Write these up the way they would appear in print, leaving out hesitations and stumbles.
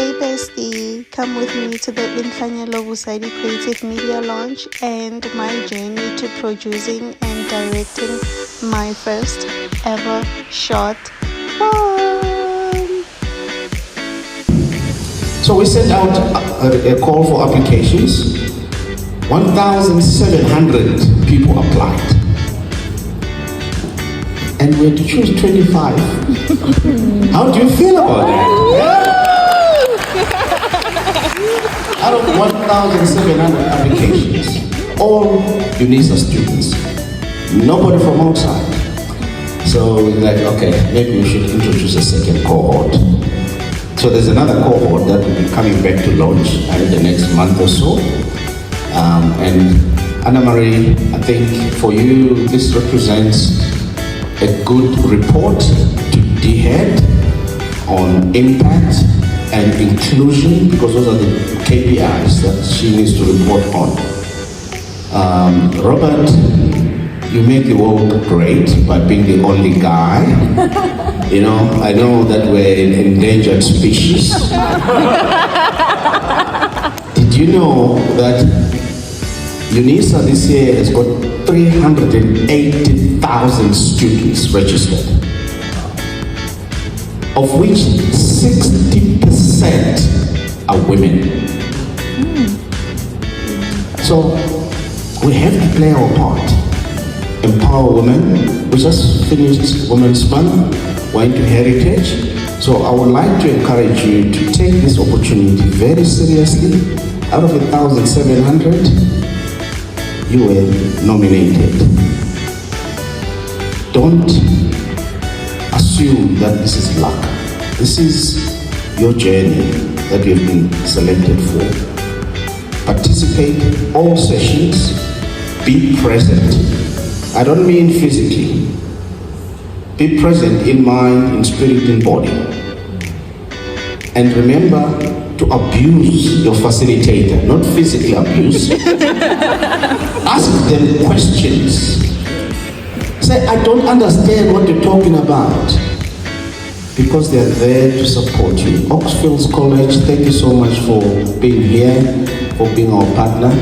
Hey bestie, come with me to the Infanyelo Vusadi Creative Media launch and my journey to producing and directing my first ever short film. So we sent out a call for applications. 1,700 people applied. And we had to choose 25. How do you feel about that? Out of 1,700 applications, all UNISA students, nobody from outside. So we're like, okay, maybe we should introduce a second cohort. So there's another cohort that will be coming back to launch in the next month or so. And Anna Marie, I think for you, this represents a good report to DHEAD on impact and inclusion, because those are the KPIs that she needs to report on. Robert, you make the world great by being the only guy. You know, I know that we're an endangered species. Did you know that UNISA this year has got 380,000 students registered, of which 60% are women. So we have to play our part. Empower women. We just finished Women's Month, went to Heritage. So I would like to encourage you to take this opportunity very seriously. Out of 1,700, you were nominated. Don't assume that this is luck. This is your journey that you've been selected for. Participate in all sessions. Be present. I don't mean physically. Be present in mind, in spirit, in body. And remember to abuse your facilitator, not physically abuse. Ask them questions. Say, I don't understand what you're talking about. Because they're there to support you. Oxfields College, thank you so much for being here, for being our partner.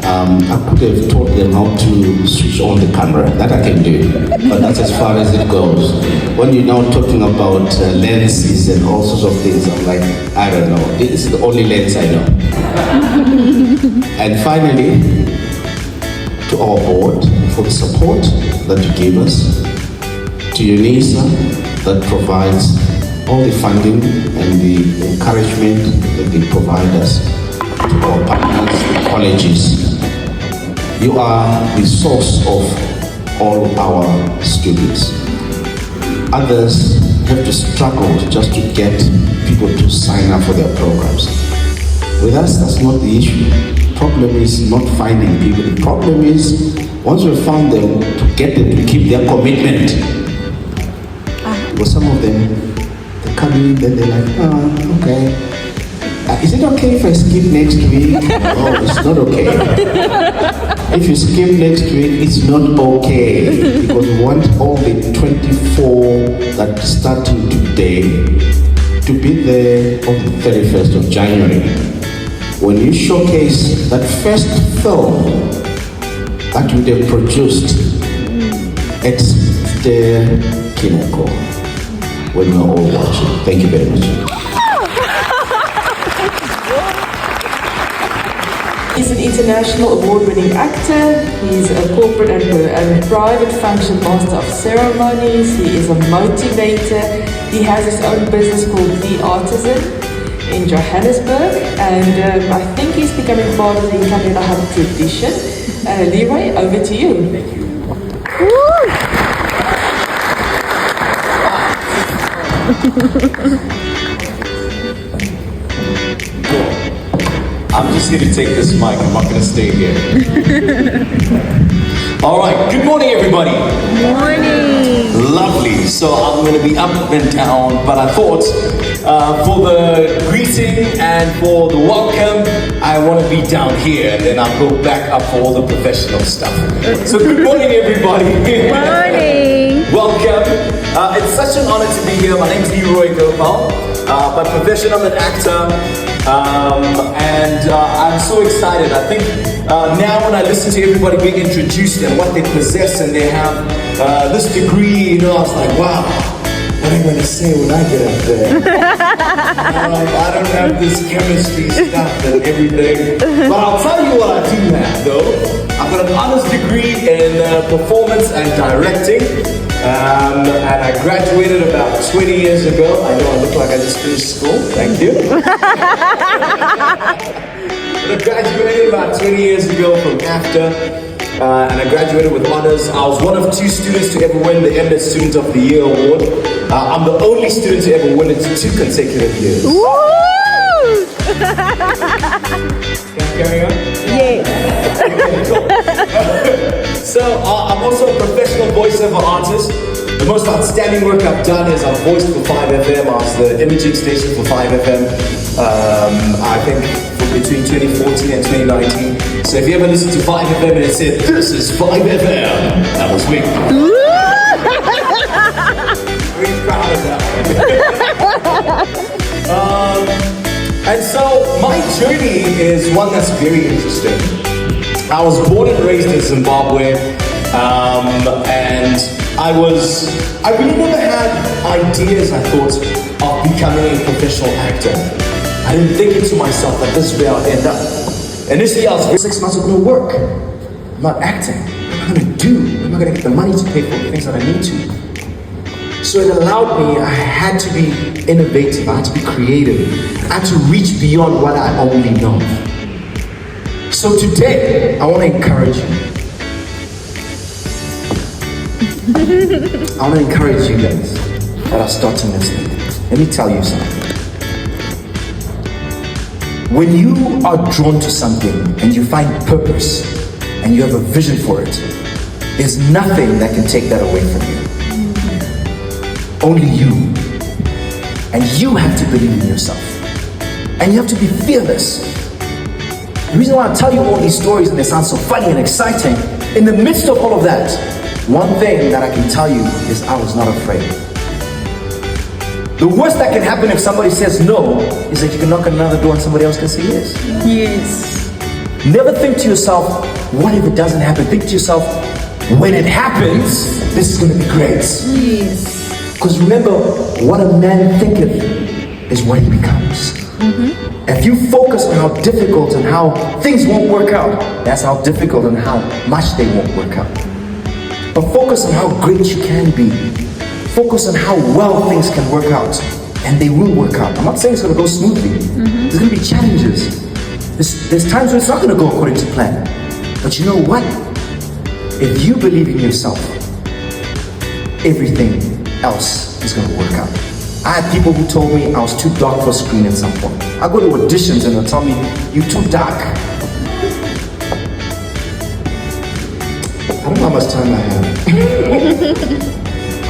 I could have taught them how to switch on the camera. That I can do, but that's as far as it goes. When you're now talking about lenses and all sorts of things, I'm like, I don't know. This is the only lens I know. And finally, to our board for the support that you give us, to UNISA that provides all the funding and the encouragement that they provide us, to our partners, the colleges. You are the source of all our students. Others have to struggle just to get people to sign up for their programs. With us, that's not the issue. The problem is not finding people. The problem is, once we've found them, to get them to keep their commitment. Because some of them, they come in, then they're like, oh, okay. Is it okay if I skip next week? No, it's not okay. If you skip next week, it's not okay. Because we want all the 24 that starting today to be there on the 31st of January. When you showcase that first film that you have produced at the Kineko, when we're all watching. Thank you very much. He's an international award-winning actor. He's a corporate and private function master of ceremonies. He is a motivator. He has his own business called The Artisan in Johannesburg, and I think he's becoming part of the Nkandela Hub tradition. Leroy, over to you. Thank you. I'm just here to take this mic. I'm not going to stay here. All right. Good morning, everybody. Good morning. Lovely. So I'm going to be up and down, but I thought for the greeting and for the welcome, I want to be down here, and then I'll go back up for all the professional stuff. So good morning, everybody. Good morning. Welcome. It's such an honor to be here. My name is Leroy Gopal. By profession, I'm an actor. And I'm so excited. I think now when I listen to everybody being introduced and what they possess and they have this degree, you know, I was like, wow, what am I going to say when I get up there? I don't have this chemistry stuff and everything. But I'll tell you what I do have though. I've got an honors degree in performance and directing. And I graduated about 20 years ago. I know I look like I just finished school. Thank you. I graduated about 20 years ago from AFTA. And I graduated with honors. I was one of 2 students to ever win the MNet Student of the Year award. I'm the only student to ever win it 2 consecutive years. Woo! Can I carry on? Yes. So I'm also a professional voiceover artist. The most outstanding work I've done is I've voiced for 5FM. I was the imaging station for 5FM. I think between 2014 and 2019. So if you ever listen to 5FM and it said, "This is 5FM," that was me. Very proud of that. And so my journey is one that's very interesting. I was born and raised in Zimbabwe, and I really never had ideas, I thought, of becoming a professional actor. I didn't think it to myself that this is where I'll end up. Initially, I was 6 months of no work. I'm not acting. What am I going to do? Am I going to get the money to pay for the things that I need to? So it allowed me, I had to be innovative, I had to be creative, I had to reach beyond what I only know. So today, I want to encourage you. I want to encourage you guys that are starting this thing. Let me tell you something. When you are drawn to something and you find purpose and you have a vision for it, there's nothing that can take that away from you. Only you. And you have to believe in yourself. And you have to be fearless. The reason why I tell you all these stories and they sound so funny and exciting, in the midst of all of that, one thing that I can tell you is I was not afraid. The worst that can happen if somebody says no is that you can knock on another door and somebody else can say yes. Yes. Never think to yourself, what if it doesn't happen? Think to yourself, when it happens, this is going to be great. Yes. Because remember, what a man thinketh is what he becomes. If you focus on how difficult and how things won't work out, that's how difficult and how much they won't work out. But focus on how great you can be. Focus on how well things can work out. And they will work out. I'm not saying it's going to go smoothly. There's going to be challenges. There's times when it's not going to go according to plan. But you know what? If you believe in yourself, everything else is going to work out. I had people who told me I was too dark for screen at some point. I go to auditions and they'll tell me, "You're too dark." I don't know how much time I have. I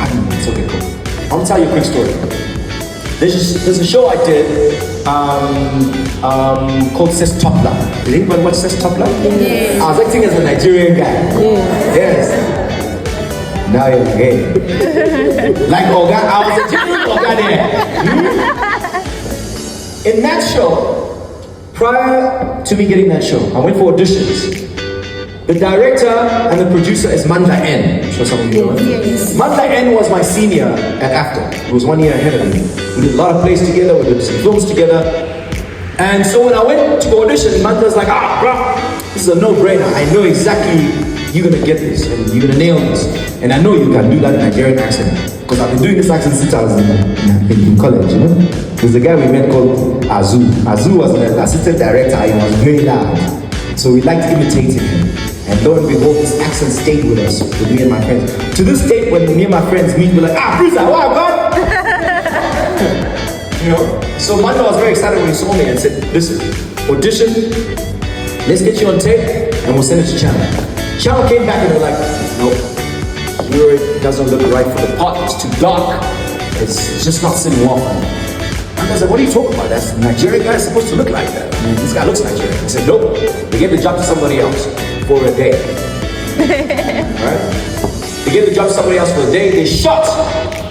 don't know, it's okay, cool. I'm gonna tell you a quick story. There's a show I did called Ses Topla. Did anybody watch Ses Topla? Yes. I was acting as a Nigerian guy. Yes. Now you're like, hey. Like Oga, I was a genuine Oga there. In that show, prior to me getting that show, I went for auditions. The director and the producer is Manda N. I'm sure some of you know him. Yes. Manda N was my senior at AFTA. He was 1 year ahead of me. We did a lot of plays together, we did some films together. And so when I went to audition, Manda's like, bro, this is a no-brainer. I know exactly you're gonna get this and you're gonna nail this. And I know you can do that Nigerian accent. Because I've been doing this accent since I was in college, you know? There's a guy we met called Azu. Azu was an assistant director, he was very loud. So we liked imitating him. And lo and behold, this accent stayed with us, with me and my friends. To this day, when me and my friends meet, we're like, Bruce, wow, God! You know? So Manda was very excited when he saw me and said, listen, audition, let's get you on tape, and we'll send it to Channel. Channel came back and they're like, nope, it doesn't look right for the part, it's too dark, it's just not sitting well for me. And I was like, what are you talking about? That's the Nigerian guy is supposed to look like that. I mean, this guy looks Nigerian. He said, nope, they gave the job to somebody else for a day. Alright? They gave the job to somebody else for a day. They shot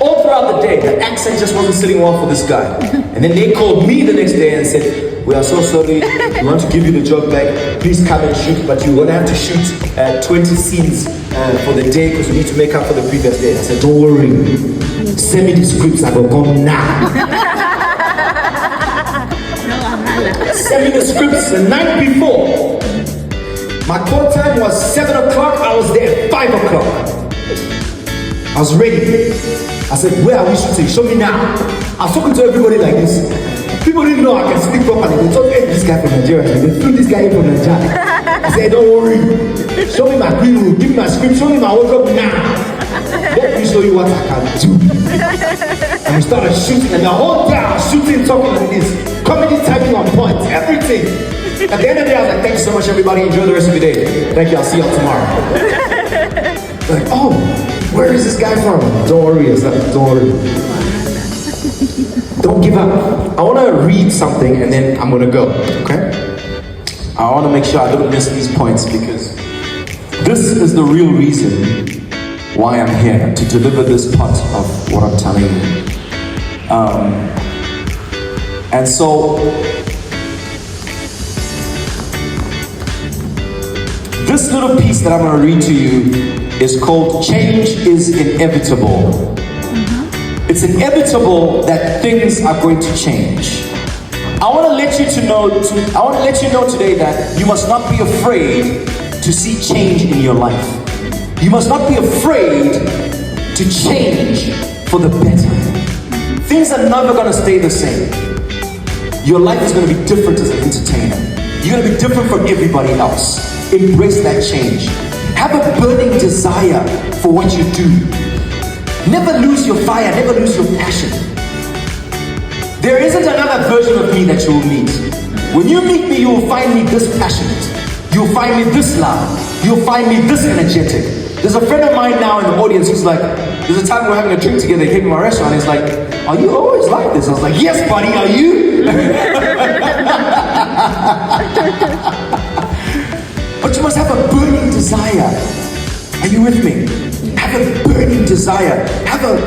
all throughout the day, the accent just wasn't sitting well for this guy. And then they called me the next day and said, "We are so sorry, we want to give you the job back, please come and shoot, but you're gonna have to shoot 20 scenes for the day because we need to make up for the previous day." I said, "Don't worry, send me the scripts, I will come now." Send me the scripts the night before. My call time was 7 o'clock, I was there at 5 o'clock. I was ready. I said, "Where are we shooting? Show me now." I was talking to everybody like this. People didn't know I can speak properly. They thought, "Hey, this guy from Nigeria." They flew this guy in from Nigeria. I said, "Don't worry. Show me my green room. Give me my script. Show me my wardrobe now. Let me show you what I can do." And we started shooting. And the whole day I was shooting, talking like this. Comedy timing on point. Everything. At the end of the day, I was like, "Thank you so much, everybody. Enjoy the rest of your day. Thank you. I'll see y'all tomorrow." Like, "Oh, where is this guy from?" "Don't worry, don't worry. Don't give up." I want to read something and then I'm going to go, okay? I want to make sure I don't miss these points because this is the real reason why I'm here, to deliver this part of what I'm telling you. And so, this little piece that I'm going to read to you is called "Change is Inevitable." It's inevitable that things are going to change. I want to let you know today that you must not be afraid to see change in your life. You must not be afraid to change for the better. Things are never going to stay the same. Your life is going to be different as an entertainer. You're going to be different from everybody else. Embrace that change. Have a burning desire for what you do. Never lose your fire, never lose your passion. There isn't another version of me that you will meet. When you meet me, you will find me this passionate. You'll find me this loud. You'll find me this energetic. There's a friend of mine now in the audience who's like, there's a time we're having a drink together, he came to my restaurant, he's like, "Are you always like this?" I was like, "Yes, buddy, are you?" But you must have a burning desire. Are you with me? Have a burning desire. Have an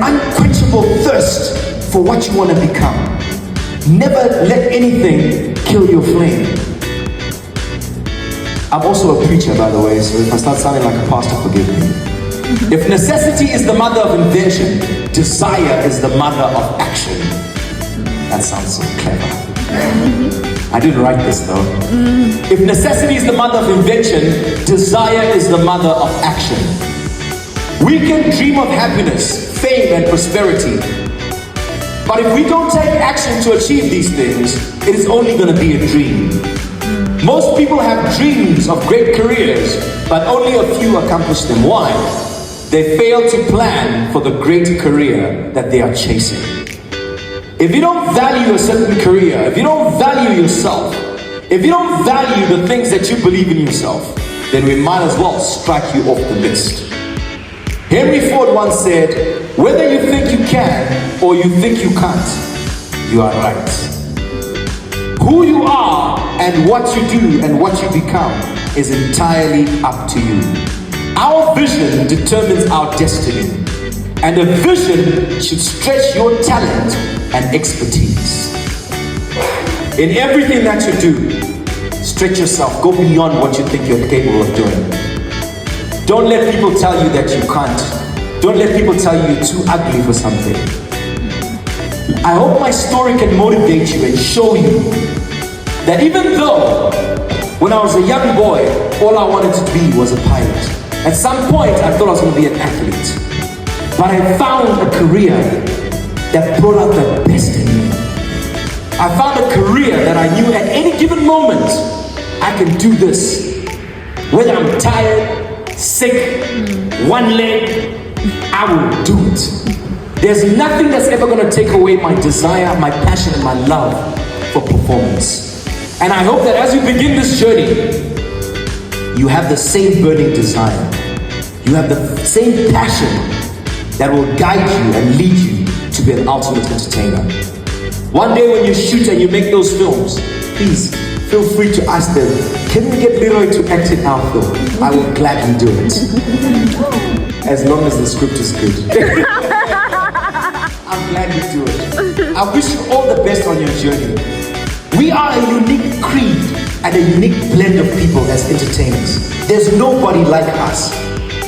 unquenchable thirst for what you want to become. Never let anything kill your flame. I'm also a preacher, by the way, so if I start sounding like a pastor, forgive me. If necessity is the mother of invention, desire is the mother of action. That sounds so clever. I didn't write this though. If necessity is the mother of invention, desire is the mother of action. We can dream of happiness, fame, and prosperity. But if we don't take action to achieve these things, it is only going to be a dream. Most people have dreams of great careers, but only a few accomplish them. Why? They fail to plan for the great career that they are chasing. If you don't value a certain career, if you don't value yourself, if you don't value the things that you believe in yourself, then we might as well strike you off the list. Henry Ford once said, "Whether you think you can or you think you can't, you are right." Who you are and what you do and what you become is entirely up to you. Our vision determines our destiny, and a vision should stretch your talent and expertise. In everything that you do, stretch yourself, go beyond what you think you're capable of doing. Don't let people tell you that you can't. Don't let people tell you you're too ugly for something. I hope my story can motivate you and show you that even though when I was a young boy, all I wanted to be was a pilot. At some point, I thought I was going to be an athlete. But I found a career that brought out the best in me. I found a career that I knew at any given moment, I can do this. Whether I'm tired, sick, one leg, I will do it. There's nothing that's ever going to take away my desire, my passion, and my love for performance. And I hope that as you begin this journey, you have the same burning desire. You have the same passion that will guide you and lead you to be an ultimate entertainer. One day when you shoot and you make those films, please feel free to ask them, "Can we get Leroy to act in our film?" I will gladly do it. as long as the script is good. I'm glad you do it. I wish you all the best on your journey. We are a unique creed and a unique blend of people as entertainers. There's nobody like us.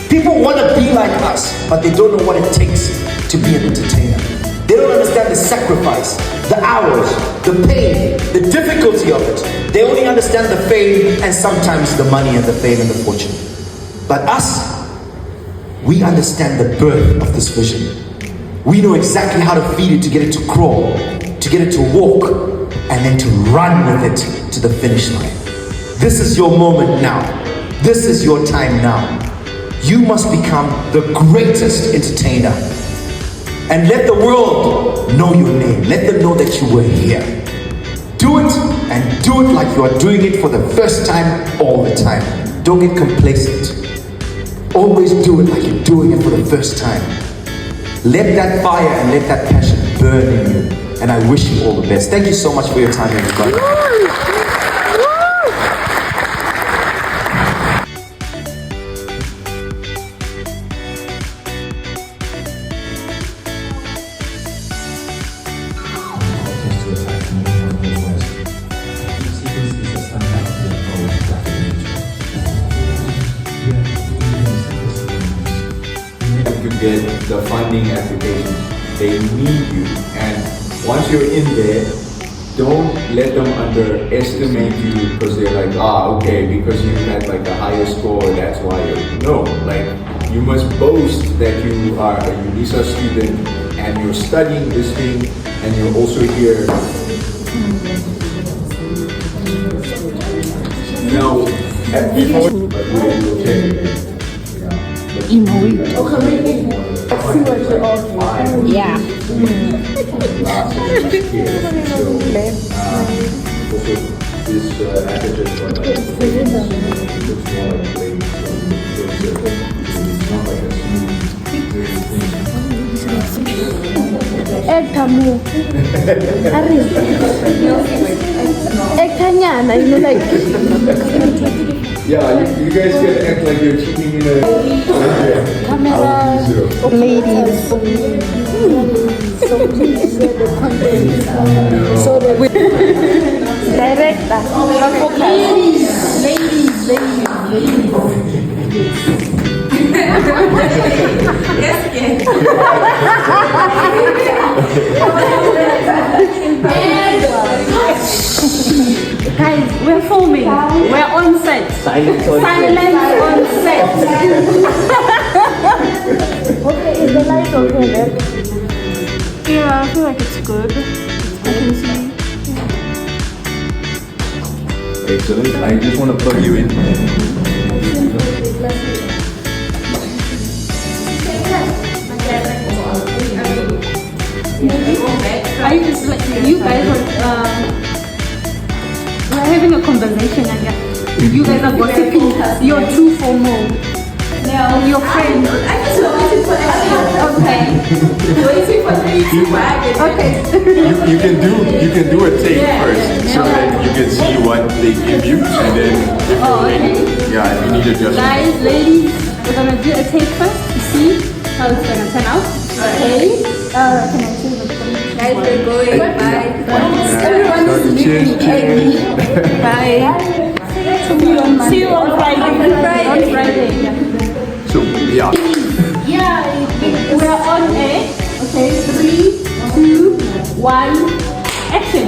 People want to be like us, but they don't know what it takes to be an entertainer. They don't understand the sacrifice, the hours, the pain, the difficulty of it. They only understand the fame and sometimes the money and the fame and the fortune. But us, we understand the birth of this vision. We know exactly how to feed it to get it to crawl, to get it to walk, and then to run with it to the finish line. This is your moment now. This is your time now. You must become the greatest entertainer. And let the world know your name. Let them know that you were here. Do it, and do it like you are doing it for the first time all the time. Don't get complacent. Always do it like you're doing it for the first time. Let that fire and let that passion burn in you. And I wish you all the best. Thank you so much for your time, everybody. To get the funding application, they need you, and once you're in there, don't let them underestimate you because they're like, okay, because you had like a higher score, that's why you're, no, like you must boast that you are a UNISA student and you're studying this thing and you're also here. Now, before, but we'll check it. Yeah. Yeah, you guys can act like you're cheating in a camera. Ladies. So the director, Guys, we're filming. We're on set. Silence on set. okay, is the light okay then? Yeah, I feel like it's good. I can see. Excellent. I just want to plug you in. I just like you guys were we're having a conversation and you guys are gossiping. You're too formal. No, your friends. I just waiting for Okay. waiting for me to wag it. Okay. You can do a take first, so that you can see what they give you, and then if you're ready, if you need adjustments. Guys, ladies, we're gonna do a take first to see how it's gonna turn out. Okay. Can I see the Guys, we're going. Bye. Everyone is Cheers, cheers. Bye. See you on Friday. On Friday. So yeah. Yeah, we're on air. Okay, 3, 2, 1, action.